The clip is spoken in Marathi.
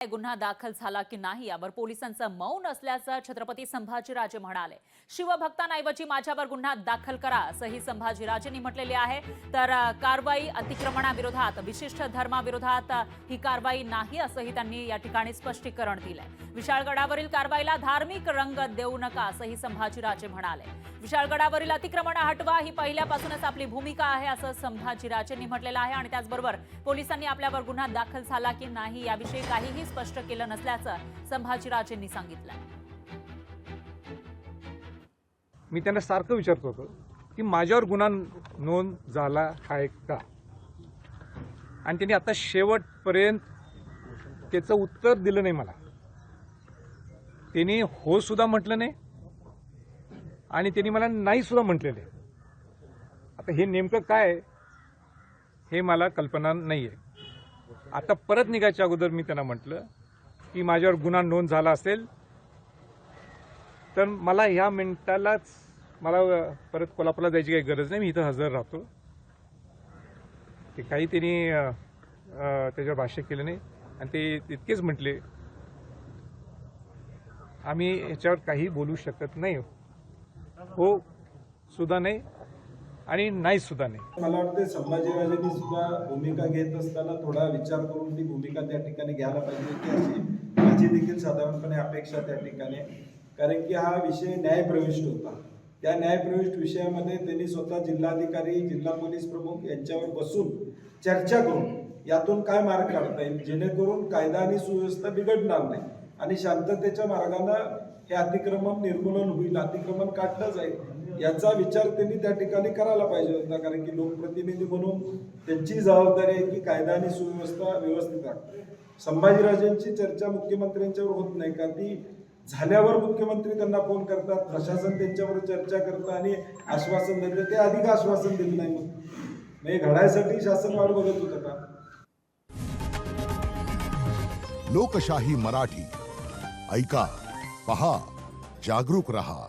गुन्हा दाखल झाला की नाही यावर पोलिसांचं मौन असल्याचं छत्रपती संभाजीराजे म्हणाले। शिवभक्तांऐवजी माझ्यावर गुन्हा दाखल करा असंही संभाजीराजेंनी म्हटलेले आहे। तर कारवाई अतिक्रमणाविरोधात विशिष्ट धर्माविरोधात ही कारवाई नाही असंही त्यांनी या ठिकाणी स्पष्टीकरण दिलंय। विशाळगडावरील कारवाईला धार्मिक रंग देऊ नका असंही संभाजीराजे म्हणाले। विशाळगडावरील अतिक्रमण हटवा ही पहिल्यापासूनच आपली भूमिका आहे असं संभाजीराजेंनी म्हटलेलं आहे। आणि त्याचबरोबर पोलिसांनी आपल्यावर गुन्हा दाखल झाला की नाही याविषयी काहीही स्पष्ट केलं नसल्याचं संभाजीराजेंनी सांगितलं। मी त्यांना सारखं विचारत होतो की माझ्यावर गुन्हा नोंद झाला आहे का, आणि त्यांनी आता शेवटपर्यंत त्याचं उत्तर दिलं नाही मला। त्यांनी हो सुद्धा म्हटलं नाही आणि त्यांनी मला नाही सुद्धा म्हटलेले। आता हे नेमकं काय हे मला कल्पना नाहीये। आता परत निघायच्या अगोदर मी त्यांना म्हटलं की माझ्यावर गुन्हा नोंद झाला असेल तर मला ह्या मिनिटालाच मला परत कोल्हापूरला जायची काही गरज नाही, मी इथं हजर राहतो। ते काही त्यांनी त्याच्यावर भाष्य केलं नाही आणि ते इतकेच म्हटले आम्ही ह्याच्यावर काही बोलू शकत नाही, हो सुद्धा नाही आणि नाही सुद्धा नाही। मला वाटतं संभाजीराजेंनी सुद्धा भूमिका घेत असताना थोडा विचार करून ती भूमिका त्या ठिकाणी घ्यायला पाहिजे की अशी माझी देखील साधारणपणे अपेक्षा त्या ठिकाणी, कारण की हा विषय न्यायप्रविष्ट होता। त्या न्यायप्रविष्ट विषयामध्ये त्यांनी स्वतः जिल्हाधिकारी, जिल्हा पोलीस प्रमुख यांच्यावर बसून चर्चा करून यातून काय मार्ग काढता येईल जेणेकरून कायदा आणि सुव्यवस्था बिघडणार नाही आणि शांततेच्या मार्गाने हे अतिक्रमण निर्मूलन होईल, अतिक्रमण काढलं जाईल याचा विचार त्यांनी त्या ठिकाणी करायला पाहिजे होता। कारण की लोकप्रतिनिधी म्हणून त्यांची जबाबदारी आहे की कायदा आणि सुव्यवस्था व्यवस्थित राखणे। संभाजीराजेंची चर्चा मुख्यमंत्र्यांच्यावर होत नाही का, ती झाल्यावर मुख्यमंत्री त्यांना फोन करतात, प्रशासन त्यांच्यावर चर्चा करतं आणि आश्वासन देतं, ते अधिक आश्वासन दिलं नाही। मग हे घडायसाठी शासन वाट बघत होतं का? लोकशाही मराठी ऐका, पहा, जागरूक रहा।